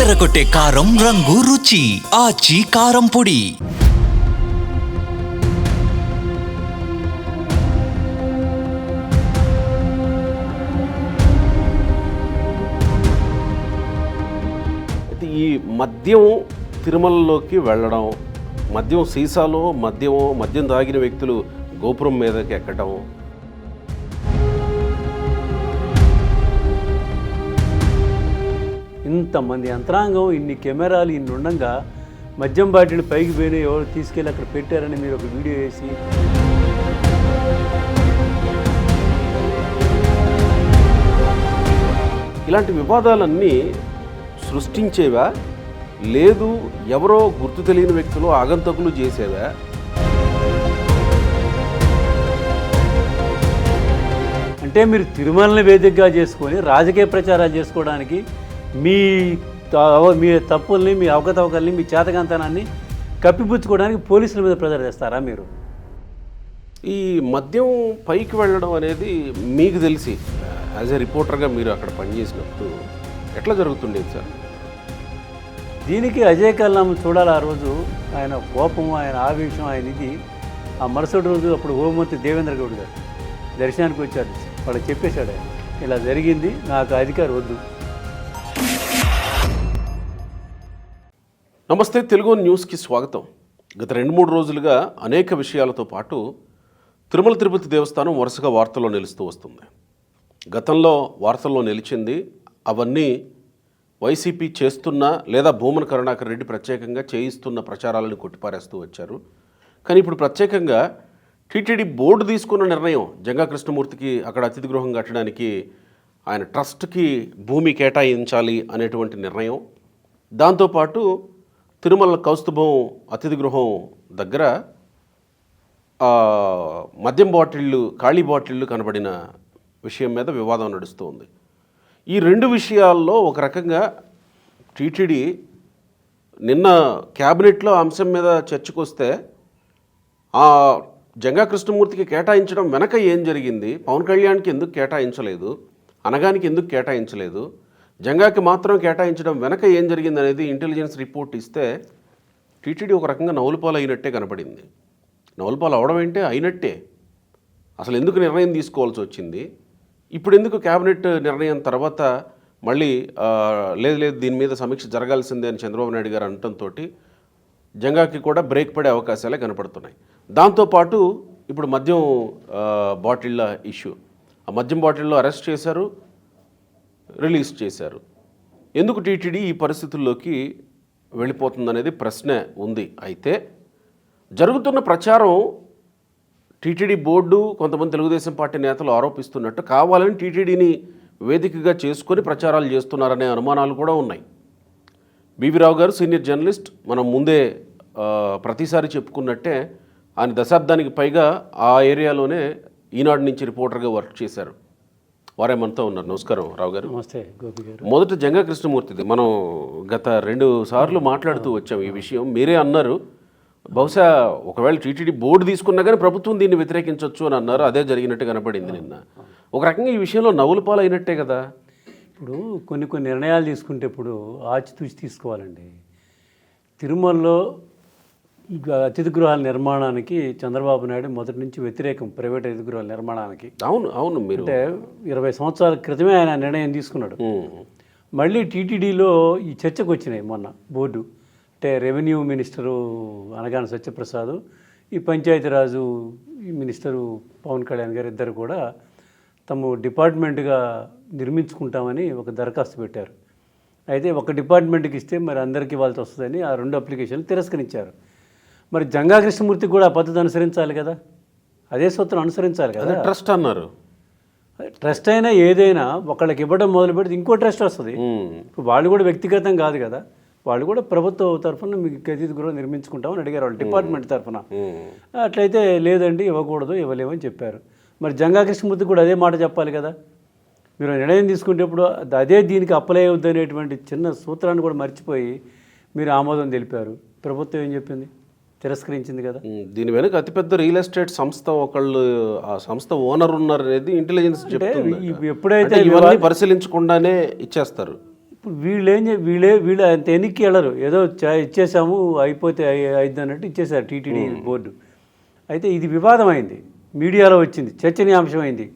అదరగొట్టే కారం రంగు రుచి ఆచి కారం పొడి. ఈ మద్యం తిరుమలలోకి వెళ్ళడం, మద్యం సీసాలో మద్యం తాగిన వ్యక్తులు గోపురం మీదకి ఎక్కడం, ఇంతమంది యంత్రాంగం, ఇన్ని కెమెరాలు, ఇన్ని ఉండగా మద్యం బాటిని పైకి పోయిన ఎవరు తీసుకెళ్ళి అక్కడ పెట్టారని మీరు ఒక వీడియో వేసి ఇలాంటి వివాదాలన్నీ సృష్టించేవా, లేదు ఎవరో గుర్తు తెలియని వ్యక్తులు ఆగంతకులు చేసేవా? అంటే మీరు తిరుమలని వేదికగా చేసుకొని రాజకీయ ప్రచారాలు చేసుకోవడానికి మీ తప్పుల్ని, మీ అవకతవకల్ని, మీ చేతకంతనాన్ని కప్పిపుచ్చుకోవడానికి పోలీసుల మీద ప్రెజర్ చేస్తారా మీరు? ఈ మద్యం పైకి వెళ్ళడం అనేది మీకు తెలిసి యాజ్ ఏ రిపోర్టర్గా మీరు అక్కడ పనిచేసినప్పుడు ఎట్లా జరుగుతుండేది సార్? దీనికి అజయ్ కల్లాం చూడాలి. ఆ రోజు ఆయన కోపము, ఆయన ఆవేశం, ఆయన ఇది. ఆ మరుసటి రోజు అప్పుడు హోంమంత్రి దేవేంద్ర గౌడ్ గారు దర్శనానికి వచ్చాడు. వాళ్ళకి చెప్పేశాడు ఆయన, ఇలా జరిగింది, నాకు అధికారం వద్దు. నమస్తే, తెలుగు న్యూస్కి స్వాగతం. గత 2-3 రోజులుగా అనేక విషయాలతో పాటు తిరుమల తిరుపతి దేవస్థానం వరుసగా వార్తల్లో నిలుస్తూ వస్తుంది. గతంలో వార్తల్లో నిలిచింది అవన్నీ వైసీపీ చేస్తున్న లేదా భూమన కరుణాకర్ రెడ్డి ప్రత్యేకంగా చేయిస్తున్న ప్రచారాలను కొట్టిపారేస్తూ వచ్చారు. కానీ ఇప్పుడు ప్రత్యేకంగా టీటీడీ బోర్డు తీసుకున్న నిర్ణయం, జంగా కృష్ణమూర్తికి అక్కడ అతిథి గృహం కట్టడానికి ఆయన ట్రస్ట్కి భూమి కేటాయించాలి అనేటువంటి నిర్ణయం, దాంతోపాటు తిరుమల కౌస్తుభం అతిథి గృహం దగ్గర మద్యం బాటిళ్ళు, ఖాళీ బాటిళ్ళు కనబడిన విషయం మీద వివాదం నడుస్తూ ఉంది. ఈ 2 విషయాల్లో ఒక రకంగా టీటీడీ నిన్న క్యాబినెట్లో అంశం మీద చర్చకు వస్తే ఆ జంగా కృష్ణమూర్తికి కేటాయించడం వెనక ఏం జరిగింది, పవన్ కళ్యాణ్కి ఎందుకు కేటాయించలేదు, అనగానికి ఎందుకు కేటాయించలేదు, జంగాకి మాత్రం కేటాయించడం వెనక ఏం జరిగింది అనేది ఇంటెలిజెన్స్ రిపోర్ట్ ఇస్తే టీటీడీ ఒక రకంగా నవ్వులపాలు అయినట్టే కనపడింది. నవ్వులపాలు అవడం ఏంటే అయినట్టే. అసలు ఎందుకు నిర్ణయం తీసుకోవాల్సి వచ్చింది, ఇప్పుడు ఎందుకు క్యాబినెట్ నిర్ణయం తర్వాత మళ్ళీ లేదు దీని మీద సమీక్ష జరగాల్సిందే అని చంద్రబాబు నాయుడు గారు అనటంతో జంగాకి కూడా బ్రేక్ పడే అవకాశాలే కనపడుతున్నాయి. దాంతోపాటు ఇప్పుడు మద్యం బాటిళ్ళ ఇష్యూ, ఆ మద్యం బాటిల్లో అరెస్ట్ చేశారు, రిలీజ్ చేశారు. ఎందుకు టీటీడీ ఈ పరిస్థితుల్లోకి వెళ్ళిపోతుందనేది ప్రశ్నే ఉంది. అయితే జరుగుతున్న ప్రచారం టీటీడీ బోర్డు, కొంతమంది తెలుగుదేశం పార్టీ నేతలు ఆరోపిస్తున్నట్టు కావాలని టీటీడీని వేదికగా చేసుకొని ప్రచారాలు చేస్తున్నారనే అనుమానాలు కూడా ఉన్నాయి. బీవీ రావు గారు సీనియర్ జర్నలిస్ట్, మనం ముందే ప్రతిసారి చెప్పుకున్నట్టే ఆయన దశాబ్దానికి పైగా ఆ ఏరియాలోనే ఈనాడు నుంచి రిపోర్టర్గా వర్క్ చేశారు. వారే మనతో ఉన్నారు. నమస్కారం రావు గారు. నమస్తే గోపి గారు. మొదట జంగా కృష్ణమూర్తిది మనం గత 2 సార్లు మాట్లాడుతూ వచ్చాం ఈ విషయం. మీరే అన్నారు బహుశా ఒకవేళ టీటీడీ బోర్డు తీసుకున్నా కానీ ప్రభుత్వం దీన్ని వ్యతిరేకించవచ్చు అని అన్నారు. అదే జరిగినట్టు కనపడింది నిన్న. ఒక రకంగా ఈ విషయంలో నవ్వులపాలు అయినట్టే కదా. ఇప్పుడు కొన్ని నిర్ణయాలు తీసుకుంటే ఇప్పుడు ఆచితూచి తీసుకోవాలండి. తిరుమలలో అతిథి గృహాల నిర్మాణానికి చంద్రబాబు నాయుడు మొదటి నుంచి వ్యతిరేకం, ప్రైవేట్ అతిథి గృహాల నిర్మాణానికి. అవును మీరు అంటే 20 సంవత్సరాల క్రితమే ఆయన నిర్ణయం తీసుకున్నాడు. మళ్ళీ టీటీడీలో ఈ చర్చకు వచ్చినాయి మొన్న బోర్డు. అంటే రెవెన్యూ మినిస్టరు అనగాన సత్యప్రసాద్, ఈ పంచాయతీరాజు మినిస్టరు పవన్ కళ్యాణ్ గారు ఇద్దరు కూడా తమ డిపార్ట్మెంట్గా నిర్మించుకుంటామని ఒక దరఖాస్తు పెట్టారు. అయితే ఒక డిపార్ట్మెంట్కి ఇస్తే మరి అందరికీ ఇవ్వాల్సి వస్తుందని ఆ 2 అప్లికేషన్లు తిరస్కరించారు. మరి జంగా కృష్ణమూర్తికి కూడా ఆ పద్ధతి అనుసరించాలి కదా, అదే సూత్రం అనుసరించాలి కదా. ట్రస్ట్ అన్నారు. ట్రస్ట్ అయినా ఏదైనా ఒకళ్ళకి ఇవ్వడం మొదలు పెడితే ఇంకో ట్రస్ట్ వస్తుంది. ఇప్పుడు వాళ్ళు కూడా వ్యక్తిగతం కాదు కదా, వాళ్ళు కూడా ప్రభుత్వ తరఫున మీకు అతిథి గృహం నిర్మించుకుంటామని అడిగారు వాళ్ళు డిపార్ట్మెంట్ తరఫున. అట్లయితే లేదండి ఇవ్వకూడదు, ఇవ్వలేమని చెప్పారు. మరి జంగా కృష్ణమూర్తి కూడా అదే మాట చెప్పాలి కదా. మీరు నిర్ణయం తీసుకునేటప్పుడు అదే దీనికి అప్లై అవుద్ది అనేటువంటి చిన్న సూత్రాన్ని కూడా మర్చిపోయి మీరు ఆమోదం తెలిపారు. ప్రభుత్వం ఏం చెప్పింది? తిరస్కరించింది కదా. దీని వెనుక అతిపెద్ద రియల్ ఎస్టేట్ సంస్థ ఒకళ్ళు, ఆ సంస్థ ఓనర్ ఉన్నారు అనేది ఇంటెలిజెన్స్ చెప్తుంది. ఎప్పుడైతే ఇవన్నీ పరిశీలించకుండానే ఇచ్చేస్తారు. ఇప్పుడు వీళ్ళు అంత ఎన్నికకి వెళ్ళరు, ఏదో ఇచ్చేసాము అయిపోతే అయిద్ది అన్నట్టు ఇచ్చేసారు టీటీడీ బోర్డు. అయితే ఇది వివాదం అయింది, మీడియాలో వచ్చింది, చర్చనీయాంశమైంది.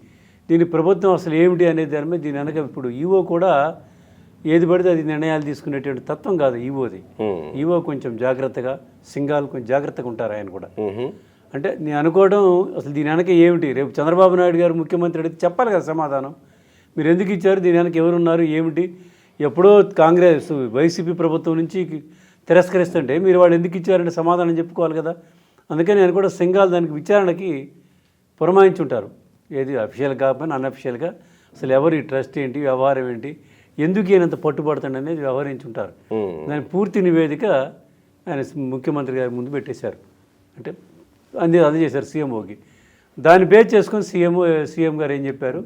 దీని ప్రభుత్వం అసలు ఏమిటి అనేది దాని మీద దీని వెనక ఇప్పుడు ఈవో కూడా ఏది పడితే అది నిర్ణయాలు తీసుకునేటువంటి తత్వం కాదు ఈవోది. ఈవో కొంచెం జాగ్రత్తగా, సింగాలు కొంచెం జాగ్రత్తగా ఉంటారు ఆయన కూడా. అంటే నేను అనుకోవడం అసలు దీని వెనక ఏమిటి, రేపు చంద్రబాబు నాయుడు గారు ముఖ్యమంత్రి అడిగితే చెప్పాలి కదా సమాధానం. మీరు ఎందుకు ఇచ్చారు, దీని వెనక ఎవరున్నారు ఏమిటి, ఎప్పుడో కాంగ్రెస్ వైసీపీ ప్రభుత్వం నుంచి తిరస్కరిస్తుంటే మీరు వాళ్ళు ఎందుకు ఇచ్చారంటే సమాధానం చెప్పుకోవాలి కదా. అందుకని నేను కూడా సింగాల్ దానికి విచారణకి పురమాయించుంటారు, ఏది అఫీషియల్ కాకపోయినా అన్అఫీషియల్గా అసలు ఎవరు ఈ ట్రస్ట్ ఏంటి, వ్యవహారం ఏంటి, ఎందుకు ఈయనంత పట్టుబడుతుంది అనేది వ్యవహరించుంటారు. దాని పూర్తి నివేదిక ఆయన ముఖ్యమంత్రి గారి ముందు పెట్టేశారు, అంటే అందజేశారు సీఎంఓకి. దాన్ని బేస్ చేసుకొని సీఎం గారు ఏం చెప్పారు,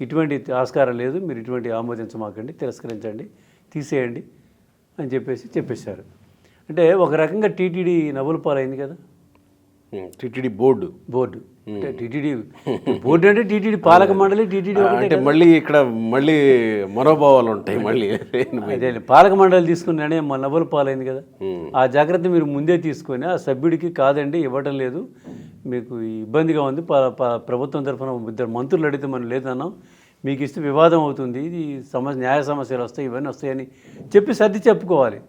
ఇటువంటి ఆస్కారం లేదు, మీరు ఇటువంటి ఆమోదించమాకండి, తిరస్కరించండి, తీసేయండి అని చెప్పేశారు. అంటే ఒక రకంగా టీటీడీ నవ్వుల పాలైంది కదా. టీటీడీ బోర్డు అంటే టీటీడీ బోర్డు అంటే టీటీడీ పాలక మండలి, టీటీడీ అంటే మళ్ళీ ఇక్కడ మళ్ళీ మనోభావాలు ఉంటాయి. మళ్ళీ అదే పాలక మండలి తీసుకున్న నిర్ణయం మన నవ్వుల పాలైంది కదా. ఆ జాగ్రత్త మీరు ముందే తీసుకొని ఆ సభ్యుడికి కాదండి ఇవ్వటం లేదు, మీకు ఇబ్బందిగా ఉంది, ప్రభుత్వం తరఫున 2 మంత్రులు అడిగితే మనం లేదన్నాం, మీకు ఇస్తే వివాదం అవుతుంది, ఇది న్యాయ సమస్యలు వస్తాయి, ఇవన్నీ వస్తాయని చెప్పి సర్ది చెప్పుకోవాలి.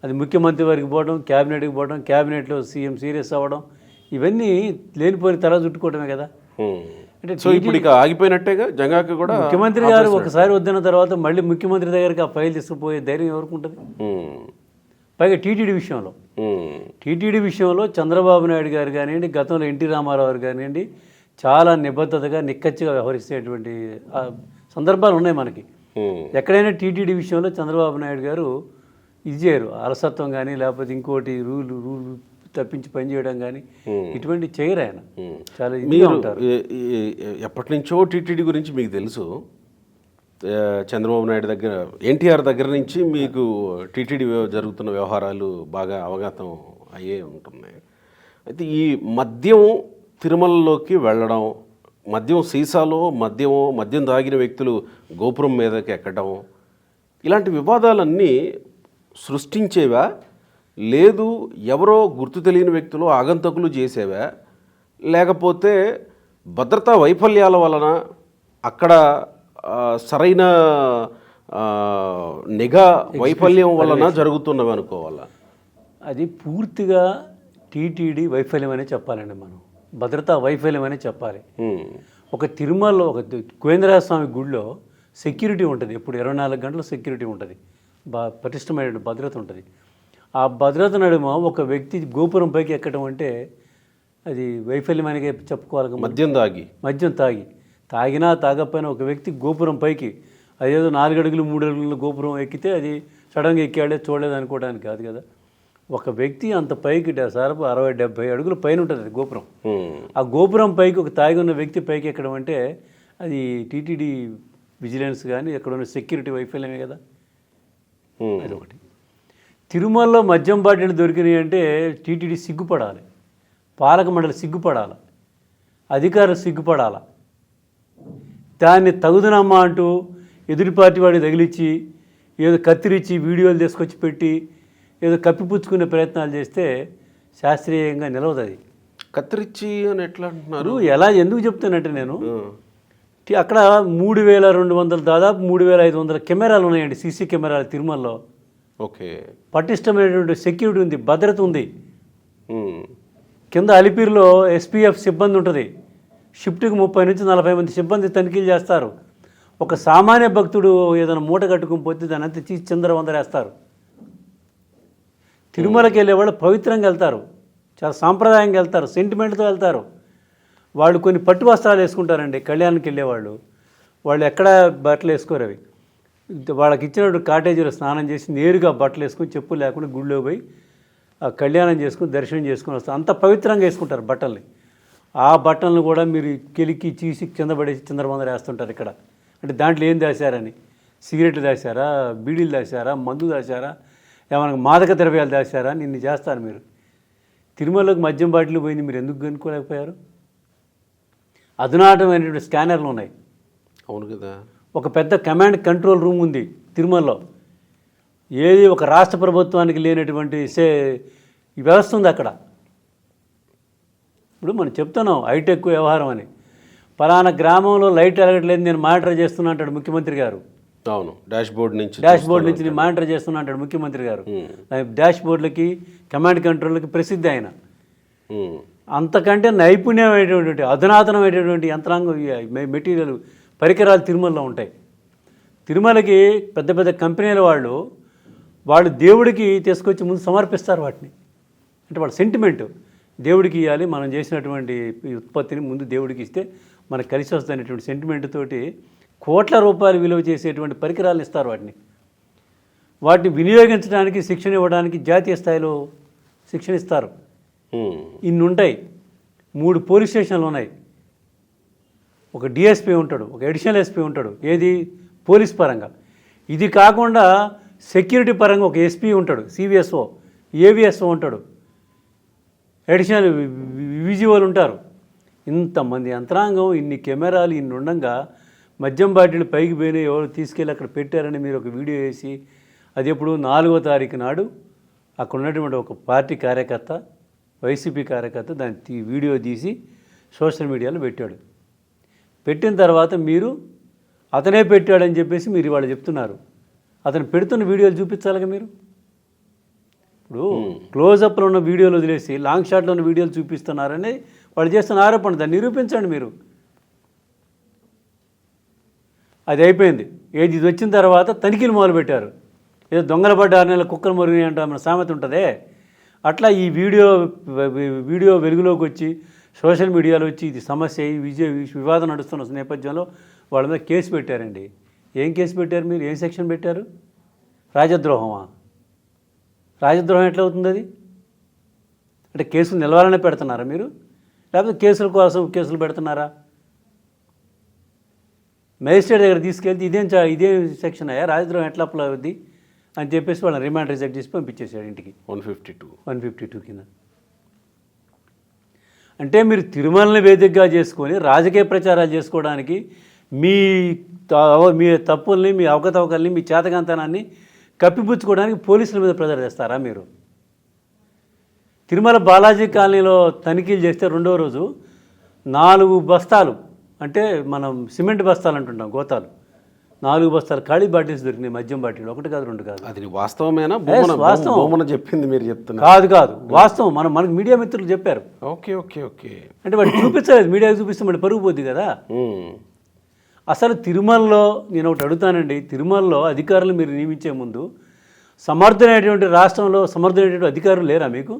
అది ముఖ్యమంత్రి వారికి పోవడం, క్యాబినెట్కి పోవడం, క్యాబినెట్లో సీఎం సీరియస్ అవ్వడం, ఇవన్నీ లేనిపోయిన తల చుట్టుకోవడమే కదా. అంటే సో ఇప్పుడు ఇక ఆగిపోయినట్టేగా. జంగాకి కూడా ముఖ్యమంత్రి గారు ఒకసారి వద్దిన తర్వాత మళ్ళీ ముఖ్యమంత్రి దగ్గరికి ఆ ఫైల్ తీసుకుపోయే ధైర్యం ఎవరికి ఉంటుంది. పైగా టీటీడీ విషయంలో చంద్రబాబు నాయుడు గారు కానివ్వండి, గతంలో ఎన్టీ రామారావు గారు కానివ్వండి, చాలా నిబద్ధతగా నిక్కచ్చిగా వ్యవహరిస్తేటువంటి సందర్భాలు ఉన్నాయి మనకి. ఎక్కడైనా టీటీడీ విషయంలో చంద్రబాబు నాయుడు గారు ఇది చేయరు, అలసత్వం కానీ లేకపోతే ఇంకోటి రూల్ తప్పించి పనిచేయడం కానీ ఇటువంటి చేయరు. ఆయన చాలా ఇదిగా ఉంటారు. ఎప్పటి నుంచో టీటీడీ గురించి మీకు తెలుసు, చంద్రబాబు నాయుడు దగ్గర, ఎన్టీఆర్ దగ్గర నుంచి మీకు టీటీడీ జరుగుతున్న వ్యవహారాలు బాగా అవగతం అయ్యే ఉంటున్నాయి. అయితే ఈ మద్యం తిరుమలలోకి వెళ్ళడం, మద్యం సీసాలో మద్యం తాగిన వ్యక్తులు గోపురం మీదకి ఎక్కడం, ఇలాంటి వివాదాలన్నీ సృష్టించేవా, లేదు ఎవరో గుర్తు తెలియని వ్యక్తులు ఆగంతకులు చేసేవా, లేకపోతే భద్రతా వైఫల్యాల వలన అక్కడ సరైన నిఘా వైఫల్యం వలన జరుగుతున్నవి అనుకోవాలా? అది పూర్తిగా టీటీడీ వైఫల్యం అనే చెప్పాలండి, మనం భద్రతా వైఫల్యం అనే చెప్పాలి. ఒక తిరుమలలో ఒక గోవిందరాజ స్వామి గుడిలో సెక్యూరిటీ ఉంటుంది, ఎప్పుడు 24 గంటలు సెక్యూరిటీ ఉంటుంది, పటిష్టమైన భద్రత ఉంటుంది. ఆ భద్రత నడుమ ఒక వ్యక్తి గోపురం పైకి ఎక్కడం అంటే అది వైఫల్యం అనేది చెప్పుకోవాలి. మద్యం తాగినా తాగకపోయినా ఒక వ్యక్తి గోపురం పైకి, అదేదో 4 అడుగులు 3 అడుగుల గోపురం ఎక్కితే అది సడన్గా ఎక్కాడే చూడలేదు అనుకోవడానికి కాదు కదా. ఒక వ్యక్తి అంత పైకి సరపు 60-70 అడుగుల పైన ఉంటుంది అది గోపురం. ఆ గోపురం పైకి ఒక తాగి ఉన్న వ్యక్తి పైకి ఎక్కడం అంటే అది టీటీడీ విజిలెన్స్ కానీ ఎక్కడ ఉన్న సెక్యూరిటీ వైఫల్యమే కదా. అదొకటి. తిరుమలలో మద్యం బాటిల్ దొరికినాయి అంటే టీటీడీ సిగ్గుపడాలి, పాలక మండలి సిగ్గుపడాలి, అధికారులు సిగ్గుపడాలి. దాన్ని తగుదనమ్మా అంటూ ఎదుటి పార్టీ వాడికి తగిలిచ్చి ఏదో కత్తిరించి వీడియోలు తీసుకొచ్చి పెట్టి ఏదో కప్పిపుచ్చుకునే ప్రయత్నాలు చేస్తే శాస్త్రీయంగా నిలవదు. అది కత్తిరించి అని ఎట్లా అంటున్నారు, ఎందుకు చెప్తానంటే నేను అక్కడ 3200 దాదాపు 3500 కెమెరాలు ఉన్నాయండి, సీసీ కెమెరాలు తిరుమలలో. ఓకే, పటిష్టమైనటువంటి సెక్యూరిటీ ఉంది, భద్రత ఉంది. కింద అలిపిరిలో ఎస్పీఎఫ్ సిబ్బంది ఉంటుంది, షిఫ్ట్కి 30 నుంచి 40 మంది సిబ్బంది తనిఖీలు చేస్తారు. ఒక సామాన్య భక్తుడు ఏదైనా మూట కట్టుకుని పోతే దాని అంతా తీసి చిందరవందరేస్తారు. తిరుమలకి వెళ్ళేవాళ్ళు పవిత్రంగా వెళ్తారు, చాలా సాంప్రదాయంగా వెళ్తారు, సెంటిమెంట్తో వెళ్తారు. వాళ్ళు కొన్ని పట్టు వస్త్రాలు వేసుకుంటారండి కళ్యాణానికి వెళ్ళేవాళ్ళు, వాళ్ళు ఎక్కడ బట్టలు వేసుకోరు. అవి వాళ్ళకి ఇచ్చినప్పుడు కాటేజీలో స్నానం చేసి నేరుగా బట్టలు వేసుకొని చెప్పులు లేకుండా గుళ్ళో పోయి ఆ కళ్యాణం చేసుకుని దర్శనం చేసుకుని వస్తారు. అంత పవిత్రంగా వేసుకుంటారు బట్టల్ని. ఆ బట్టలను కూడా మీరు కెలికి చీసి కింద పడేసి చిందరవందర వేస్తుంటారు ఇక్కడ. అంటే దాంట్లో ఏం దాచారని, సిగరెట్లు దాచారా, బీడీలు దాచారా, మందు దాచారా, ఏమైనా మాదక ద్రవ్యాలు దాచారా, నిన్ను చేస్తారు. మీరు తిరుమలలోకి మద్యం బాటిల్ పోయింది, మీరు ఎందుకు కనుక్కోలేకపోయారు? అధునాతనమైనటువంటి స్కానర్లు ఉన్నాయి. అవును కదా. ఒక పెద్ద కమాండ్ కంట్రోల్ రూమ్ ఉంది తిరుమలలో. ఏది ఒక రాష్ట్ర ప్రభుత్వానికి లేనటువంటి ఈ వ్యవస్థ ఉంది అక్కడ. ఇప్పుడు మనం చెప్తున్నాం హైటెక్ వ్యవహారం అని. పలానా గ్రామంలో లైట్ వెలగట్లేదు, నేను మానిటర్ చేస్తున్నా అంటాడు ముఖ్యమంత్రి గారు. అవును, డాష్ బోర్డ్ నుంచి నేను మానిటర్ చేస్తున్నా అంటాడు ముఖ్యమంత్రి గారు. డాష్ బోర్డులకి, కమాండ్ కంట్రోల్కి ప్రసిద్ధి ఆయన. అంతకంటే నైపుణ్యమైనటువంటి అధునాతనమైనటువంటి యంత్రాంగం, మెటీరియల్, పరికరాలు తిరుమలలో ఉంటాయి. తిరుమలకి పెద్ద పెద్ద కంపెనీల వాళ్ళు దేవుడికి తీసుకొచ్చి ముందు సమర్పిస్తారు వాటిని. అంటే వాళ్ళ సెంటిమెంట్ దేవుడికి ఇవ్వాలి, మనం చేసినటువంటి ఉత్పత్తిని ముందు దేవుడికి ఇస్తే మనకు కలిసి వస్తున్నటువంటి సెంటిమెంట్ తోటి కోట్ల రూపాయలు విలువ చేసేటువంటి పరికరాలను ఇస్తారు. వాటిని వినియోగించడానికి, శిక్షణ ఇవ్వడానికి జాతీయ స్థాయిలో శిక్షణ ఇస్తారు. ఇన్ని ఉంటాయి. 3 పోలీస్ స్టేషన్లు ఉన్నాయి. ఒక డిఎస్పీ ఉంటాడు, ఒక అడిషనల్ ఎస్పీ ఉంటాడు, ఏది పోలీస్ పరంగా. ఇది కాకుండా సెక్యూరిటీ పరంగా ఒక ఎస్పీ ఉంటాడు, సివిఎస్ఓ, ఏవిఎస్ఓ ఉంటాడు, అడిషనల్ విజువల్ ఉంటారు. ఇంతమంది యంత్రాంగం, ఇన్ని కెమెరాలు, ఇన్ని ఉండగా మద్యం బాటిల్ పైకి పోయిన ఎవరు తీసుకెళ్ళి అక్కడ పెట్టారని మీరు ఒక వీడియో వేసి, అది ఎప్పుడు 4వ తారీఖు నాడు అక్కడ ఉన్నటువంటి ఒక పార్టీ కార్యకర్త, వైసీపీ కార్యకర్త దాన్ని వీడియో తీసి సోషల్ మీడియాలో పెట్టాడు. పెట్టిన తర్వాత మీరు అతనే పెట్టాడని చెప్పేసి మీరు ఇవాళ చెప్తున్నారు. అతను పెడుతున్న వీడియోలు చూపించాలిగా మీరు. ఇప్పుడు క్లోజప్లో ఉన్న వీడియోలు వదిలేసి లాంగ్ షాట్లో ఉన్న వీడియోలు చూపిస్తున్నారని వాళ్ళు చేస్తున్న ఆరోపణ. దాన్ని నిరూపించండి మీరు. అది అయిపోయింది. ఇది వచ్చిన తర్వాత తనిఖీలు మొదలుపెట్టారు. ఏదో దొంగల పడ్డ 6 నెలల కుక్కలు మొరిగినాయి అంటే మన సామెత ఉంటుందే, అట్లా ఈ వీడియో వెలుగులోకి వచ్చి సోషల్ మీడియాలో వచ్చి ఇది సమస్య, వివాదం నడుస్తున్న నేపథ్యంలో వాళ్ళ మీద కేసు పెట్టారండి. ఏం కేసు పెట్టారు మీరు? ఏం సెక్షన్ పెట్టారు? రాజద్రోహమా? రాజద్రోహం ఎట్లా అవుతుంది అది? అంటే కేసులు నిలవాలనే పెడుతున్నారా మీరు, లేకపోతే కేసుల కోసం కేసులు పెడుతున్నారా? మేజిస్ట్రేట్ దగ్గర తీసుకెళ్తే ఇదేం సెక్షన్ అయ్యా, రాజద్రోహం ఎట్లా అప్లై అవుద్ది అని చెప్పేసి వాళ్ళని రిమాండ్ రిజెక్ట్ చేసి పంపించేశాడు ఇంటికి. 152 కింద. అంటే మీరు తిరుమలని వేదికగా చేసుకొని రాజకీయ ప్రచారాలు చేసుకోవడానికి, మీ తప్పుల్ని, మీ అవకతవకల్ని, మీ చేతకాంతనాన్ని కప్పిపుచ్చుకోవడానికి పోలీసుల మీద ప్రెజర్ చేస్తారా మీరు? తిరుమల బాలాజీ కాలనీలో తనిఖీలు చేస్తే 2వ రోజు 4 బస్తాలు, అంటే మనం సిమెంట్ బస్తాలు అంటుంటాం, గోతాలు, 4 బస్తాలు ఖాళీ బాటిల్స్ దొరికినాయి, మద్యం బాటిల్. 1 కాదు 2 కాదు. అది వాస్తవమేనా? వాస్తవం చెప్పింది మీరు చెప్తున్నారు. కాదు వాస్తవం. మనకు మీడియా మిత్రులు చెప్పారు. Okay okay okay. అంటే వాడు చూపించలేదు, మీడియాకి చూపిస్తే మళ్ళీ పరుగు పోద్ది కదా. అసలు తిరుమలలో నేను ఒకటి అడుగుతానండి, తిరుమలలో అధికారులు మీరు నియమించే ముందు సమర్థమైనటువంటి, రాష్ట్రంలో సమర్థమైనటువంటి అధికారులు లేరా మీకు?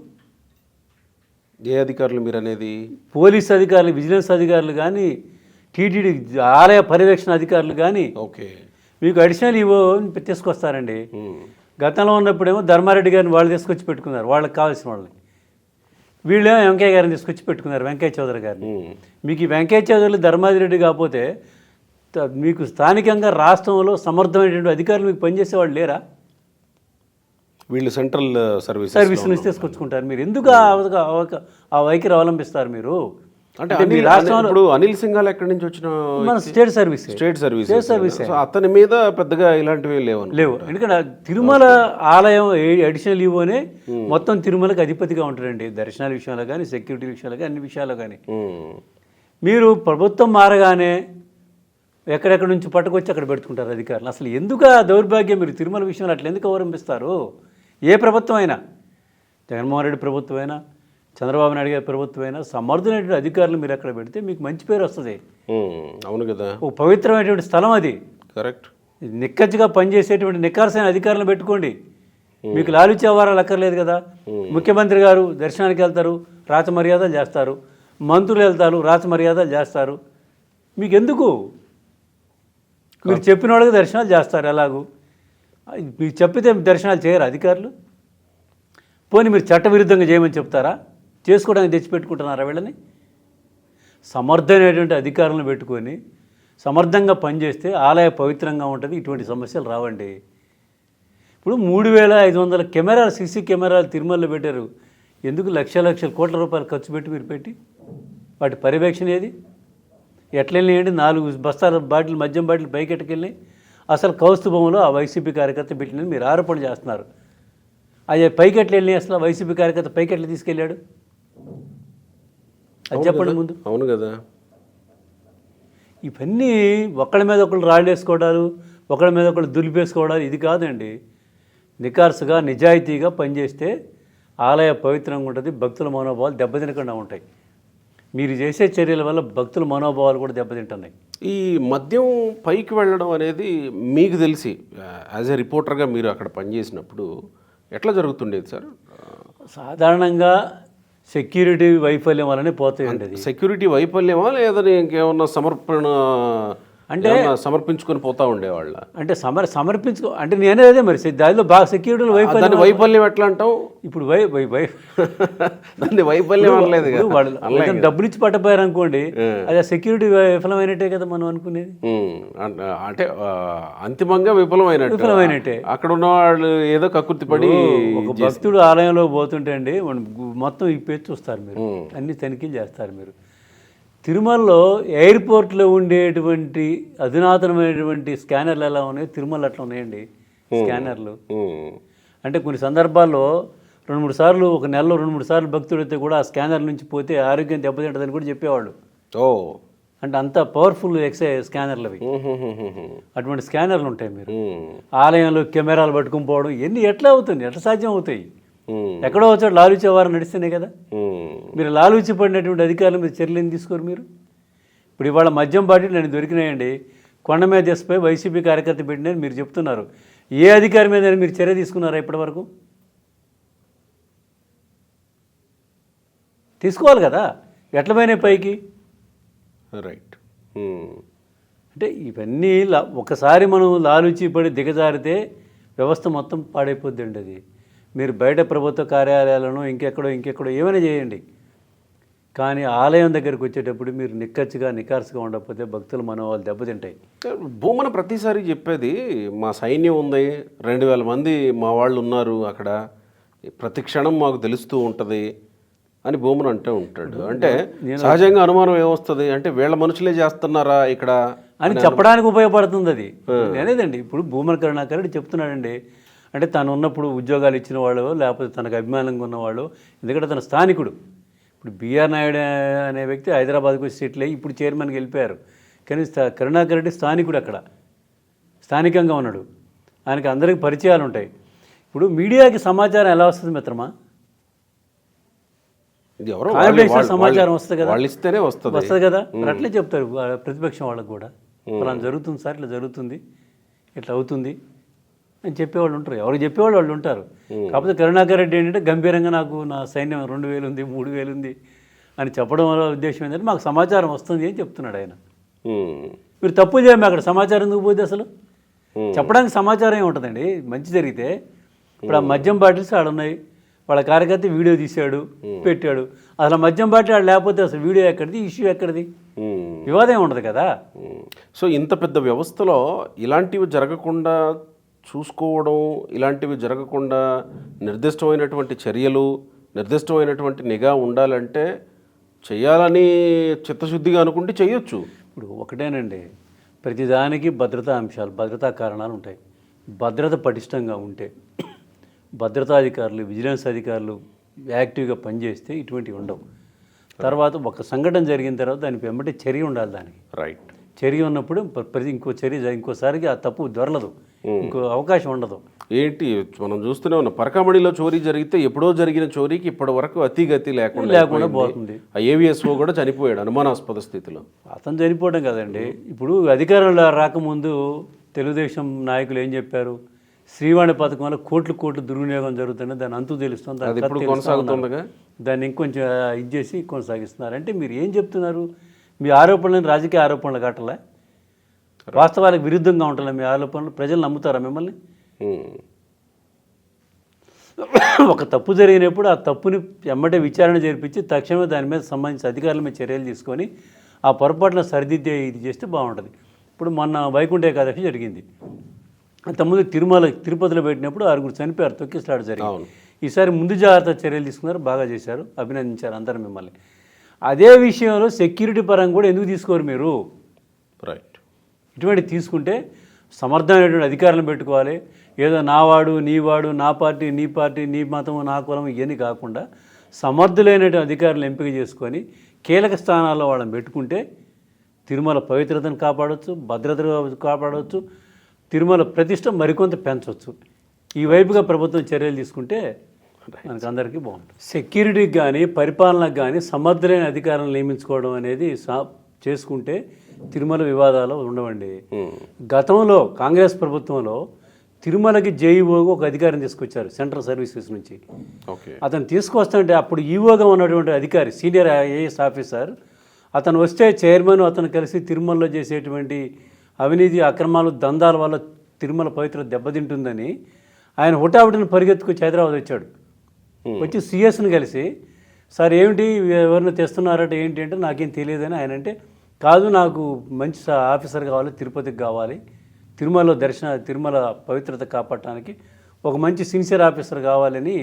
ఏ అధికారులు మీరు అనేది? పోలీస్ అధికారులు, విజిలెన్స్ అధికారులు కానీ, టీటీడీ ఆలయ పర్యవేక్షణ అధికారులు కానీ ఓకే మీకు అడిషనల్ ఈవో తీసుకొస్తారండి. గతంలో ఉన్నప్పుడేమో ధర్మారెడ్డి గారిని వాళ్ళు తీసుకొచ్చి పెట్టుకున్నారు, వాళ్ళకి కావాల్సిన వాళ్ళని. వీళ్ళేమో వెంకయ్య గారిని తీసుకొచ్చి పెట్టుకున్నారు, వెంకయ్య చౌదరి గారిని. మీకు ఈ వెంకయ్య చౌదరి, ధర్మారెడ్డి కాకపోతే మీకు స్థానికంగా రాష్ట్రంలో సమర్థమైనటువంటి అధికారులు మీకు పనిచేసేవాళ్ళు లేరా? వీళ్ళు సెంట్రల్ సర్వీస్ నుంచి తీసుకొచ్చుకుంటారు. మీరు ఎందుకు ఆ వైఖరి అవలంబిస్తారు మీరు? అంటే మీ రాష్ట్రంలో అనిల్ సింఘాల్ ఎక్కడి నుంచి వచ్చిన? మన స్టేట్ సర్వీస్. అతని మీద పెద్దగా ఇలాంటివి లేవు. ఎందుకంటే తిరుమల ఆలయం అడిషనల్ ఈవోనే మొత్తం తిరుమలకి అధిపతిగా ఉంటారండి. దర్శనాల విషయంలో కానీ, సెక్యూరిటీ విషయాలు కానీ, అన్ని విషయాల్లో కానీ. మీరు ప్రభుత్వం మారగానే ఎక్కడెక్కడి నుంచి పట్టుకొచ్చి అక్కడ పెట్టుకుంటారు అధికారులు. అసలు ఎందుకు ఆ దౌర్భాగ్యం? మీరు తిరుమల విషయంలో అట్లా ఎందుకు అవలంబిస్తారు? ఏ ప్రభుత్వం అయినా, జగన్మోహన్ రెడ్డి ప్రభుత్వం అయినా, చంద్రబాబు నాయుడు గారి ప్రభుత్వం అయినా, సమర్థమైనటువంటి అధికారులు మీరు అక్కడ పెడితే మీకు మంచి పేరు వస్తుంది. అవును కదా. ఒక పవిత్రమైనటువంటి స్థలం అది. కరెక్ట్. నిక్కచ్చిగా పనిచేసేటువంటి నిఖార్సైన అధికారులను పెట్టుకోండి. మీకు లాలుచే వారాలు అక్కర్లేదు కదా. ముఖ్యమంత్రి గారు దర్శనానికి వెళ్తారు, రాచమర్యాదలు చేస్తారు. మంత్రులు వెళ్తారు, రాచమర్యాదలు చేస్తారు. మీకు ఎందుకు? మీరు చెప్పిన వాళ్ళకి దర్శనాలు చేస్తారు. ఎలాగూ మీకు చెప్పితే దర్శనాలు చేయరు అధికారులు. పోనీ మీరు చట్టవిరుద్ధంగా చేయమని చెప్తారా? చేసుకోవడానికి తెచ్చిపెట్టుకుంటున్నారా వీళ్ళని? సమర్థమైనటువంటి అధికారులను పెట్టుకొని సమర్థంగా పనిచేస్తే ఆలయ పవిత్రంగా ఉంటుంది, ఇటువంటి సమస్యలు రావండి. ఇప్పుడు 3500 కెమెరాలు, సీసీ కెమెరాలు తిరుమలలో పెట్టారు. ఎందుకు లక్షల కోట్ల రూపాయలు ఖర్చు పెట్టి మీరు పెట్టి వాటి పర్యవేక్షణ ఏది? ఎట్లా వెళ్ళినాయండి? 4 బస్తాల బాటిల్, మద్యం బాటిల్ పైకి ఎట్టుకెళ్ళి అసలు కౌస్తుభంలో ఆ వైసీపీ కార్యకర్త పెట్టినది మీరు ఆరోపణ చేస్తున్నారు. అదే పైకెట్లు వెళ్ళినాయి, అసలు వైసీపీ కార్యకర్త పైకెట్లు తీసుకెళ్ళాడు అది చెప్పండి ముందు. అవును కదా. ఇవన్నీ ఒకళ్ళ మీద ఒకళ్ళు రాళ్ళు వేసుకోవడాలు, ఒకళ్ళ మీద ఒకళ్ళు దులిపేసుకోవడాలు ఇది కాదండి. నికార్సుగా నిజాయితీగా పనిచేస్తే ఆలయ పవిత్రంగా ఉంటుంది, భక్తుల మనోభావాలు దెబ్బతినకుండా ఉంటాయి. మీరు చేసే చర్యల వల్ల భక్తుల మనోభావాలు కూడా దెబ్బతింటున్నాయి. ఈ మద్యం పైకి వెళ్ళడం అనేది మీకు తెలిసి యాజ్ ఎ రిపోర్టర్గా మీరు అక్కడ పనిచేసినప్పుడు ఎట్లా జరుగుతుండేది సార్? సాధారణంగా సెక్యూరిటీ వైఫల్యం వల్లనే పోతాయండి. అది సెక్యూరిటీ వైఫల్యమా లేదా ఇంకేమన్నా అంటే సమర్పించుకొని పోతా ఉండేవాళ్ళ? అంటే సమర్పించుకో అంటే నేనే అదే మరి దానిలో బాగా సెక్యూరిటీ వైఫల్యం ఎట్లా అంటావు? ఇప్పుడు దాన్ని వైఫల్యం అనలేదు కదా. వాళ్ళు డబ్బులు ఇచ్చి పట్టపోయారు అనుకోండి, అది సెక్యూరిటీ విఫలమైనట్టే కదా మనం అనుకునేది. అంటే అంతిమంగా విఫలమైనట్టే. అక్కడ ఉన్న వాళ్ళు ఏదో కక్కుర్తి పడి ఒక భక్తుడు ఆలయంలో పోతుంటే అండి మొత్తం ఇప్పేసి చూస్తారు మీరు, అన్ని తనిఖీలు చేస్తారు మీరు. తిరుమలలో ఎయిర్పోర్ట్లో ఉండేటువంటి అధునాతనమైనటువంటి స్కానర్లు ఎలా ఉన్నాయి, తిరుమల అట్లా ఉన్నాయండి స్కానర్లు. అంటే కొన్ని సందర్భాల్లో 2-3 సార్లు ఒక నెలలో 2-3 సార్లు భక్తుడు అయితే కూడా ఆ స్కానర్ నుంచి పోతే ఆరోగ్యం దెబ్బతింటుందని కూడా చెప్పేవాళ్ళు. అంటే అంత పవర్ఫుల్ స్కానర్లు అవి. అటువంటి స్కానర్లు ఉంటాయి. మీరు ఆలయంలో కెమెరాలు పట్టుకుని పోవడం ఇవన్నీ ఎట్లా అవుతుంది, ఎట్లా సాధ్యం అవుతాయి? ఎక్కడో వచ్చాడు లాలూచి వారు నడిస్తేనే కదా. మీరు లాలూచి పడినటువంటి అధికారులు మీరు చర్యలు తీసుకోరు మీరు. ఇప్పుడు ఇవాళ మద్యం బాటిల్ నేను దొరికినాయండి, కొండ మీద తీసుకుపోయి వైసీపీ కార్యకర్త పెట్టినని మీరు చెప్తున్నారు. ఏ అధికారి మీద మీరు చర్య తీసుకున్నారా ఇప్పటి వరకు? తీసుకోవాలి కదా. ఎట్ల పోయినాయి పైకి? రైట్. అంటే ఇవన్నీ ఒకసారి మనం లాలూచి పడి దిగజారితే వ్యవస్థ మొత్తం పాడైపోద్దండి. అది మీరు బయట ప్రభుత్వ కార్యాలయాలను ఇంకెక్కడో ఏమైనా చేయండి, కానీ ఆలయం దగ్గరికి వచ్చేటప్పుడు మీరు నికార్సుగా ఉండకపోతే భక్తుల మనోభావాలు దెబ్బతింటాయి. భూమన ప్రతిసారి చెప్పేది మా సైన్యం ఉంది, 2000 మంది మా వాళ్ళు ఉన్నారు అక్కడ, ప్రతి క్షణం మాకు తెలుస్తూ ఉంటుంది అని భూమన అంటూ ఉంటాడు. అంటే సహజంగా అనుమానం ఏమొస్తుంది అంటే వీళ్ళ మనుషులే చేస్తున్నారా ఇక్కడ అని చెప్పడానికి ఉపయోగపడుతుంది అది. నేనేదండి ఇప్పుడు భూమన కరుణాకర్ చెప్తున్నాడండి, అంటే తను ఉన్నప్పుడు ఉద్యోగాలు ఇచ్చిన వాళ్ళు లేకపోతే తనకు అభిమానంగా ఉన్నవాళ్ళు, ఎందుకంటే తన స్థానికుడు. ఇప్పుడు బిఆర్ నాయుడు అనే వ్యక్తి హైదరాబాద్కు సెటిల్ అయ్యి ఇప్పుడు చైర్మన్కి వెళ్ళిపోయారు, కానీ కరుణాకర్ రెడ్డి స్థానికుడు, అక్కడ స్థానికంగా ఉన్నాడు, ఆయనకి అందరికీ పరిచయాలు ఉంటాయి. ఇప్పుడు మీడియాకి సమాచారం ఎలా వస్తుంది మిత్రమా? సమాచారం వస్తుంది కదా, వస్తుంది కదా. మరి అట్లే చెప్తారు ప్రతిపక్షం వాళ్ళకు కూడా, అలా జరుగుతుంది సార్, ఇట్లా జరుగుతుంది, ఇట్లా అవుతుంది అని చెప్పేవాళ్ళు ఉంటారు. ఎవరు చెప్పేవాళ్ళు వాళ్ళు ఉంటారు. కాకపోతే కరుణాకర్ రెడ్డి ఏంటంటే గంభీరంగా నాకు నా సైన్యం 2000 ఉంది 3000 ఉంది అని చెప్పడం వల్ల ఉద్దేశం ఏంటంటే మాకు సమాచారం వస్తుంది అని చెప్తున్నాడు ఆయన. మీరు తప్పు చేయమే, అక్కడ సమాచారం ఎందుకు పోతే అసలు చెప్పడానికి సమాచారం ఏముంటుందండి? మంచి జరిగితే ఇప్పుడు ఆ మద్యం బాటిల్స్ ఆడున్నాయి, వాళ్ళ కార్యకర్త వీడియో తీశాడు పెట్టాడు, అసలు మద్యం బాటిల్ ఆడు లేకపోతే అసలు వీడియో ఎక్కడిది, ఇష్యూ ఎక్కడిది, వివాదం ఉండదు కదా. సో ఇంత పెద్ద వ్యవస్థలో ఇలాంటివి జరగకుండా చూసుకోవడం, ఇలాంటివి జరగకుండా నిర్దిష్టమైనటువంటి చర్యలు, నిర్దిష్టమైనటువంటి నిఘా ఉండాలంటే చేయాలని చిత్తశుద్ధిగా అనుకుంటే చేయొచ్చు. ఇప్పుడు ఒకటేనండి, ప్రతిదానికి భద్రతా అంశాలు, భద్రతా కారణాలు ఉంటాయి. భద్రత పటిష్టంగా ఉంటే భద్రతాధికారులు, విజిలెన్స్ అధికారులు యాక్టివ్గా పనిచేస్తే ఇటువంటివి ఉండవు. తర్వాత ఒక సంఘటన జరిగిన తర్వాత దానికి వెంబడి చర్య ఉండాలి. దానికి రైట్ చర్య ఉన్నప్పుడు ఇంకోసారికి ఆ తప్పు దొరలదు, ఇంకో అవకాశం ఉండదు. ఏంటి మనం చూస్తూనే ఉన్నాం, పరకామణిలో చోరీ జరిగితే ఎప్పుడో జరిగిన చోరీకి ఇప్పటి వరకు అతిగతి లేకుండా పోతుంది. ఆ ఏవిఎస్ఓ కూడా చనిపోయాడు అనుమానాస్పద స్థితిలో. అతను చనిపోవడం కదండి, ఇప్పుడు అధికారంలో రాకముందు తెలుగుదేశం నాయకులు ఏం చెప్పారు, శ్రీవాణి పథకం వల్ల కోట్లు దుర్వినియోగం జరుగుతుంది, దాన్ని అంతు తెలుస్తుంది, దాన్ని ఇంకొంచెం ఇది చేసి కొనసాగిస్తున్నారు. అంటే మీరు ఏం చెప్తున్నారు? మీ ఆరోపణలను రాజకీయ ఆరోపణలు కట్టలే, వాస్తవాలకు విరుద్ధంగా ఉండాలి మీ ఆరోపణలు. ప్రజలు నమ్ముతారా మిమ్మల్ని? ఒక తప్పు జరిగినప్పుడు ఆ తప్పుని ఎమ్మటే విచారణ జరిపించి తక్షణమే దాని మీద సంబంధించిన అధికారుల మీద చర్యలు తీసుకొని ఆ పొరపాటున సరిదిద్దే ఇది చేస్తే బాగుంటుంది. ఇప్పుడు మొన్న వైకుంఠ ఏకాదశి జరిగింది, అంతకుముందు తిరుపతిలో పెట్టినప్పుడు 6 చనిపోయారు, తొక్కిసలాట జరిగింది. ఈసారి ముందు జాగ్రత్త చర్యలు తీసుకున్నారు, బాగా చేశారు, అభినందించారు అందరూ మిమ్మల్ని. అదే విషయంలో సెక్యూరిటీ పరంగా కూడా ఎందుకు తీసుకోరు మీరు? రైట్. ఇటువంటి తీసుకుంటే సమర్థమైనటువంటి అధికారులను పెట్టుకోవాలి. ఏదో నావాడు నీవాడు, నా పార్టీ నీ పార్టీ, నీ మతం నా కులం ఇవన్నీ కాకుండా సమర్థులైనటువంటి అధికారులను ఎంపిక చేసుకొని కీలక స్థానాల్లో వాళ్ళని పెట్టుకుంటే తిరుమల పవిత్రతను కాపాడవచ్చు, భద్రతను కాపాడవచ్చు, తిరుమల ప్రతిష్ట మరికొంత పెంచవచ్చు. ఈ వైపుగా ప్రభుత్వం చర్యలు తీసుకుంటే మనకు అందరికీ బాగుంటుంది. సెక్యూరిటీకి కానీ పరిపాలనకు కానీ సమర్థులైన అధికారులను నియమించుకోవడం అనేది చేసుకుంటే తిరుమల వివాదాలు ఉండవండి. గతంలో కాంగ్రెస్ ప్రభుత్వంలో తిరుమలకి జేఈఓగా ఒక అధికారిని తీసుకొచ్చారు సెంట్రల్ సర్వీసెస్ నుంచి. అతను తీసుకొస్తుంటే అప్పుడు ఈఓగా ఉన్నటువంటి అధికారి సీనియర్ ఐఏఎస్ ఆఫీసర్ అతను వస్తే చైర్మన్ అతను కలిసి తిరుమలలో చేసేటువంటి అవినీతి అక్రమాలు దందాల వల్ల తిరుమల పవిత్రత దెబ్బతింటుందని ఆయన హుటాహుటిని పరిగెత్తుకొచ్చి హైదరాబాద్ వచ్చాడు. వచ్చి సిఎస్ని కలిసి సార్ ఏమిటి ఎవరిని తెస్తున్నారట ఏంటి అంటే నాకేం తెలియదని ఆయన అంటే కాదు నాకు మంచి ఆఫీసర్ కావాలి, తిరుపతికి కావాలి, తిరుమల పవిత్రత కాపాడటానికి ఒక మంచి సిన్సియర్ ఆఫీసర్ కావాలని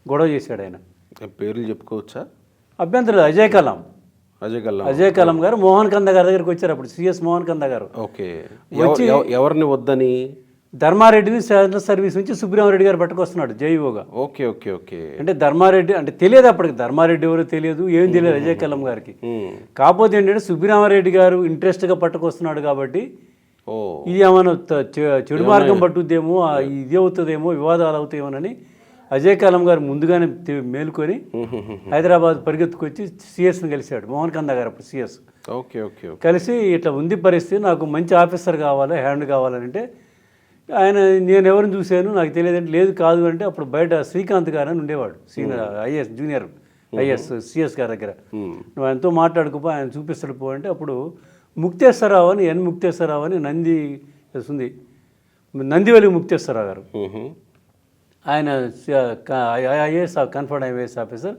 గొడవ చేశాడు ఆయన. పేర్లు చెప్పుకోవచ్చా? అభ్యంతరం అజయ్ కలాం గారు మోహన్ కంద గారి దగ్గరికి వచ్చారు. అప్పుడు సిఎస్ మోహన్ కంద గారు వచ్చి ఎవరిని వద్దని ధర్మారెడ్డిని సెంట్రల్ సర్వీస్ నుంచి సుబ్రహ్మరెడ్డి గారు పట్టుకొస్తున్నాడు జైఓగా. ఓకే ఓకే ఓకే అంటే ధర్మారెడ్డి అంటే తెలియదు, అప్పటికి ధర్మారెడ్డి ఎవరో తెలియదు, ఏం తెలియదు అజయ్ కలాం గారికి. కాకపోతే ఏంటంటే సుబ్రహ్మరెడ్డి గారు ఇంట్రెస్ట్గా పట్టుకొస్తున్నాడు కాబట్టి ఇది ఏమైనా చెడు మార్గం పట్టుద్దేమో, ఇది అవుతుందేమో, వివాదాలు అవుతాయేమోనని అజయ్ కలాం గారు ముందుగానే మేలుకొని హైదరాబాద్ పరిగెత్తుకొచ్చి సిఎస్ని కలిశాడు. మోహన్ కంద గారు అప్పుడు సిఎస్. ఓకే ఓకే కలిసి ఇట్లా ఉంది పరిస్థితి, నాకు మంచి ఆఫీసర్ కావాలి, హ్యాండ్ కావాలని అంటే ఆయన నేను ఎవరిని చూశాను నాకు తెలియదంటే లేదు కాదు అంటే అప్పుడు బయట శ్రీకాంత్ గారు అని ఉండేవాడు senior IAS junior IAS CS గారి దగ్గర. నువ్వు ఆయనతో మాట్లాడుకోపో, ఆయన చూపిస్తాడు పో అంటే అప్పుడు ముక్తేశ్వరరావు అని ముక్తేశ్వరరావు అని నందివెలుగు ముక్తేశ్వరరావు గారు, ఆయన ఐఏఎస్ కన్ఫర్డ్ ఐఏఎస్ ఆఫీసర్,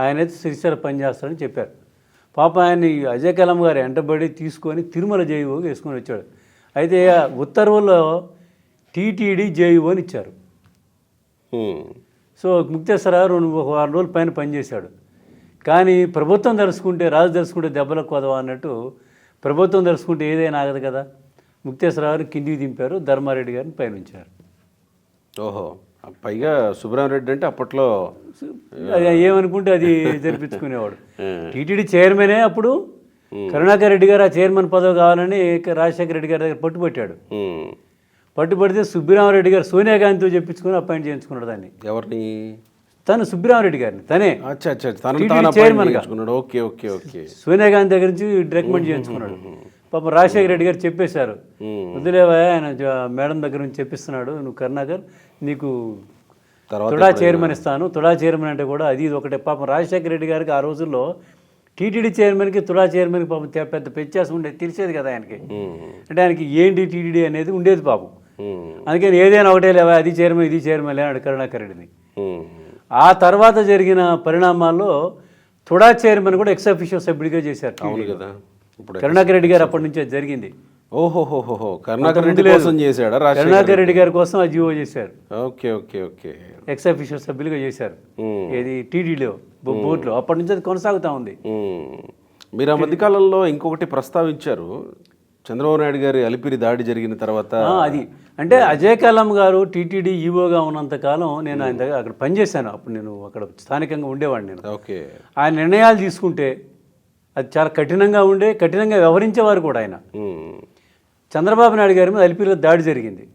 ఆయనైతే శ్రీశైలం పనిచేస్తారని చెప్పారు. పాప ఆయన్ని అజయ్ కలాం గారు ఎంటబడి తీసుకొని తిరుమల జేఈఓగా వేసుకొని వచ్చాడు. అయితే ఉత్తర్వుల్లో టీటీడీ జేఈఓ అని ఇచ్చారు. సో ముక్తేశ్వరరావు ఒక 6 రోజుల పైన పనిచేశాడు. కానీ ప్రభుత్వం తలుసుకుంటే రాజు తలుసుకుంటే దెబ్బలకు కొదవా అన్నట్టు ప్రభుత్వం తలుసుకుంటే ఏదైనా ఆగదు కదా. ముక్తేశ్వరరావుని కిందికి దింపారు, ధర్మారెడ్డి గారిని పైన ఉంచారు. ఓహో, పైగా సుబ్రహ్మరెడ్డి అంటే అప్పట్లో ఏమనుకుంటే అది జరిపించుకునేవాడు. టీటీడీ చైర్మనే అప్పుడు కరుణాకర్ రెడ్డి గారు ఆ చైర్మన్ పదవి కావాలని రాజశేఖర రెడ్డి గారి దగ్గర పట్టుబట్టాడు. పట్టుబడితే సుబ్బరామరెడ్డి గారు సోనియా గాంధీతో చెప్పించుకొని అపాయింట్ చేయించుకున్నాడు దాన్ని. ఎవరిని? తను సుబ్బరామరెడ్డి గారిని తనే చైర్మన్గా సోనియా గాంధీ దగ్గర నుంచి రికమెండ్ చేయించుకున్నాడు. పాపం రాజశేఖర రెడ్డి గారు చెప్పేశారు, వదిలేవా ఆయన మేడం దగ్గర నుంచి చెప్పిస్తున్నాడు, నువ్వు కరుణాకర్ నీకు తుడా చైర్మన్ ఇస్తాను. తుడా చైర్మన్ అంటే కూడా అది ఒకటే. పాపం రాజశేఖర రెడ్డి గారికి ఆ రోజుల్లో టీటీడీ చైర్మన్కి తుడా చైర్మన్కి పాపం పెద్ద వ్యత్యాసం ఉండేది, తెలిసేది కదా ఆయనకి. అంటే ఆయనకి ఏంటి టీటీడీ అనేది ఉండేది పాపం. అందుకని ఏదైనా ఒకటే లేవా అది చైర్మన్ ఇది చైర్మన్ లేనాడు కరుణాకర్ రెడ్డిని. ఆ తర్వాత జరిగిన పరిణామాల్లో తుడా చైర్మన్ కూడా ఎక్స్ అఫీషియో సభ్యుడిగా చేశారు కరుణాకర్ రెడ్డి గారు. అప్పటి నుంచే జరిగింది. ఓహోహోహో, కరుణాకర్ రెడ్డి కోసం చేశాడా? కరుణాకర్ రెడ్డి గారి కోసం ఆ జీవో చేశారు. Okay okay okay, ex officio సభ్యులుగా చేశారు ఏది టీటీడీలో బోర్డులో. అప్పటి నుంచి అది కొనసాగుతూ ఉంది. మీరు ఆ మధ్యకాలంలో ఇంకొకటి ప్రస్తావించారు, చంద్రబాబు నాయుడు గారి అలిపిరి దాడి జరిగిన తర్వాత. అది అంటే అజయ్ కలాం గారు టీటీడీ ఈవోగా ఉన్నంతకాలం నేను ఆయన దగ్గర అక్కడ పనిచేశాను. అప్పుడు నేను అక్కడ స్థానికంగా ఉండేవాడిని నేను. ఓకే, ఆయన నిర్ణయాలు తీసుకుంటే అది చాలా కఠినంగా వ్యవహరించేవారు కూడా ఆయన. చంద్రబాబు నాయుడు గారి మీద అలిపిరిలో దాడి జరిగింది.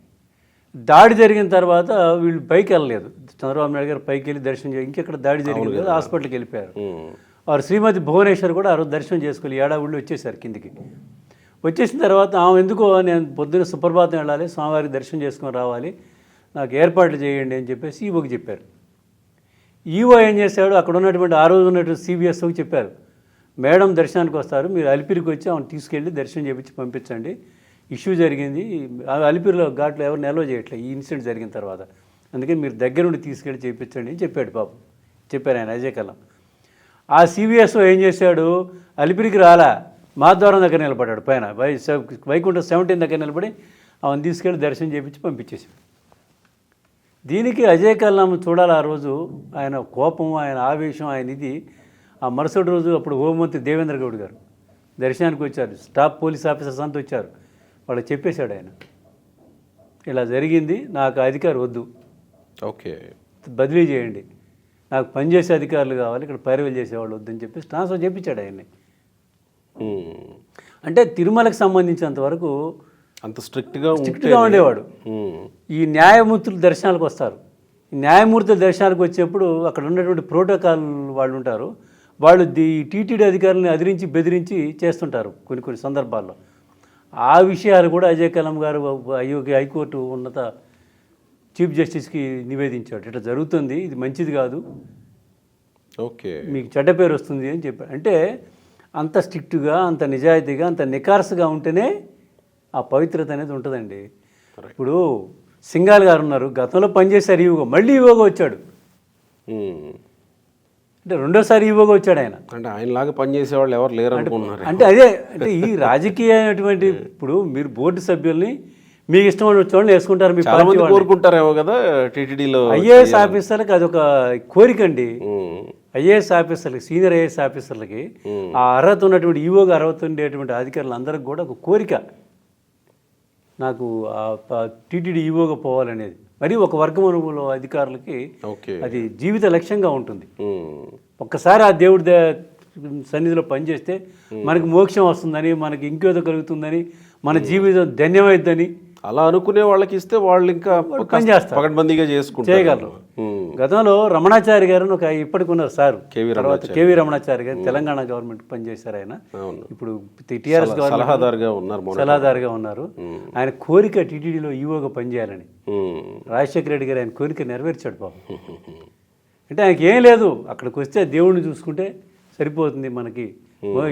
దాడి జరిగిన తర్వాత వీళ్ళు పైకి వెళ్ళలేదు. చంద్రబాబు నాయుడు గారు పైకి వెళ్ళి దర్శనం చేయాలి, ఇంకెక్కడ దాడి జరిగింది కదా, హాస్పిటల్కి వెళ్ళిపోయారు. వారు శ్రీమతి భువనేశ్వర్ కూడా ఆ రోజు దర్శనం చేసుకోవాలి, ఏడావుళ్ళు వచ్చేసారు కిందికి. వచ్చేసిన తర్వాత ఆమె ఎందుకో నేను పొద్దున్న సుప్రభాతం వెళ్ళాలి, స్వామివారికి దర్శనం చేసుకొని రావాలి, నాకు ఏర్పాట్లు చేయండి అని చెప్పేసి ఈవోకి చెప్పారు. ఈవో ఏం చేశాడు, అక్కడ ఉన్నటువంటి ఆ రోజు ఉన్నటువంటి సిబిఎస్ఓకి చెప్పారు, మేడం దర్శనానికి వస్తారు, మీరు అలిపిరికి వచ్చి ఆమెను తీసుకెళ్ళి దర్శనం చేయించి పంపించండి, ఇష్యూ జరిగింది, అలిపిరిలో ఘాట్లో ఎవరు నిల్వ చేయట్లేదు ఈ ఇన్సిడెంట్ జరిగిన తర్వాత, అందుకని మీరు దగ్గర నుండి తీసుకెళ్ళి చేయించండి అని చెప్పాడు. పాపం చెప్పారు ఆయన అజయ్ కలాం. ఆ సిబిఎస్ఓ ఏం చేశాడు, అలిపిరికి రాలా, మాధ్వారం దగ్గర నిలబడ్డాడు, పైన వైకుంఠం 17 దగ్గర నిలబడి ఆమెను తీసుకెళ్ళి దర్శనం చేయించి పంపించేశాడు. దీనికి అజయ్ కలాం చూడాలి ఆ రోజు ఆయన కోపం, ఆయన ఆవేశం, ఆయన ఇది. ఆ మరుసటి రోజు అప్పుడు హోంమంత్రి దేవేంద్ర గౌడ్ గారు దర్శనానికి వచ్చారు, స్టాఫ్ పోలీస్ ఆఫీసర్స్ అంతా వచ్చారు, వాళ్ళు చెప్పేశాడు ఆయన ఇలా జరిగింది, నాకు అధికారి వద్దు, ఓకే. బదిలీ చేయండి, నాకు పనిచేసే అధికారులు కావాలి, ఇక్కడ పైరవీలు చేసేవాళ్ళు వద్దని చెప్పేసి ట్రాన్స్ఫర్ చేయించాడు ఆయన్ని. అంటే తిరుమలకు సంబంధించినంత వరకు అంత స్ట్రిక్ట్గా ఉండేవాడు. ఈ న్యాయమూర్తులు దర్శనాలకు వస్తారు. ఈ న్యాయమూర్తుల దర్శనాలకు వచ్చేప్పుడు అక్కడ ఉన్నటువంటి ప్రోటోకాల్ వాళ్ళు ఉంటారు, వాళ్ళు టీటీడీ అధికారులను అదిరించి బెదిరించి చేస్తుంటారు కొన్ని కొన్ని సందర్భాల్లో. ఆ విషయాలు కూడా అజయ్ కలాం గారు హైకోర్టు ఉన్నత చీఫ్ జస్టిస్కి నివేదించాడు. ఇట్లా జరుగుతుంది, ఇది మంచిది కాదు, ఓకే, మీకు చెడ్డ పేరు వస్తుంది అని చెప్పాడు. అంటే అంత స్ట్రిక్ట్గా, అంత నిజాయితీగా, అంత నికార్సుగా ఉంటేనే ఆ పవిత్రత అనేది ఉంటుందండి. ఇప్పుడు సింగాల్ గారు ఉన్నారు, గతంలో పనిచేశారు ఈవోగా, మళ్ళీ ఈవోగా వచ్చాడు. అంటే రెండోసారి ఈవోగా వచ్చాడు ఆయన. అంటే ఆయనలాగా పనిచేసే వాళ్ళు ఎవరు లేరు అనుకున్నారు. అంటే అదే, అంటే ఈ రాజకీయమైనటువంటి ఇప్పుడు మీరు బోర్డు సభ్యుల్ని మీకు ఇష్టం వచ్చేవాళ్ళని వేసుకుంటారు, మీ పార్టీ కోరుకుంటారేమో కదా టీటీడీలో. ఐఏఎస్ ఆఫీసర్లకి అదొక కోరిక అండి. ఐఏఎస్ ఆఫీసర్లకి, సీనియర్ ఐఏఎస్ ఆఫీసర్లకి ఆ అర్హత ఉన్నటువంటి ఈవోగా అర్హత ఉండేటువంటి అధికారులు అందరికి కూడా ఒక కోరిక, నాకు టీటీడీ ఈవోగా పోవాలనేది. మరి ఒక వర్గమనుభవంలో అధికారులకి అది జీవిత లక్ష్యంగా ఉంటుంది. ఒక్కసారి ఆ దేవుడి సన్నిధిలో పనిచేస్తే మనకి మోక్షం వస్తుందని, మనకి ఇంకేదో కలుగుతుందని, మన జీవితం ధన్యమైద్దని అలా అనుకునే వాళ్ళకి ఇస్తే వాళ్ళు ఇంకా పని చేస్తారు, పకడ్బందీగా చేయగలరు. గతంలో రమణాచారి గారు ఒక ఇప్పటికి ఉన్నారు సార్, తర్వాత కేవీ రమణాచారి గారు తెలంగాణ గవర్నమెంట్ పనిచేశారు. ఆయన ఇప్పుడు టీఆర్ఎస్ సలహాదారుగా ఉన్నారు. ఆయన కోరిక టీటీడీలో ఈవోగా పనిచేయాలని, రాజశేఖర రెడ్డి గారు ఆయన కోరిక నెరవేర్చాడు పాపం. అంటే ఆయనకి ఏం లేదు, అక్కడికి వస్తే దేవుడిని చూసుకుంటే సరిపోతుంది, మనకి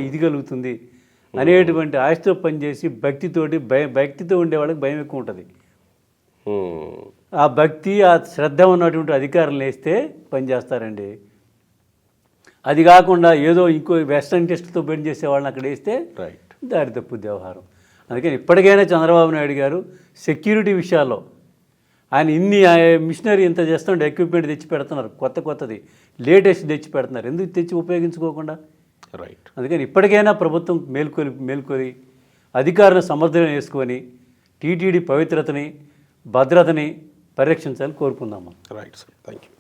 ఇది కలుగుతుంది అనేటువంటి ఆశతో పనిచేసి భక్తితో ఉండే వాళ్ళకి భయం ఎక్కువ ఉంటుంది. ఆ భక్తి, ఆ శ్రద్ధ ఉన్నటువంటి అధికారులు వేస్తే పనిచేస్తారండి. అది కాకుండా ఏదో ఇంకో వెస్ట్రన్ టెస్ట్తో పనిచేసే వాళ్ళని అక్కడ వేస్తే దారి తప్పు వ్యవహారం. అందుకని ఇప్పటికైనా చంద్రబాబు నాయుడు గారు సెక్యూరిటీ విషయాల్లో ఆయన ఇన్ని మిషనరీ ఇంత చేస్తుంటే ఎక్విప్మెంట్ తెచ్చి పెడుతున్నారు, కొత్తది లేటెస్ట్ తెచ్చి పెడుతున్నారు, ఎందుకు తెచ్చి ఉపయోగించుకోకుండా? అందుకని ఇప్పటికైనా ప్రభుత్వం మేల్కొని అధికారులను సమర్థన చేసుకొని టీటీడీ పవిత్రతని, భద్రతని పరిరక్షించాలని కోరుకుందామా. Right sir, thank you.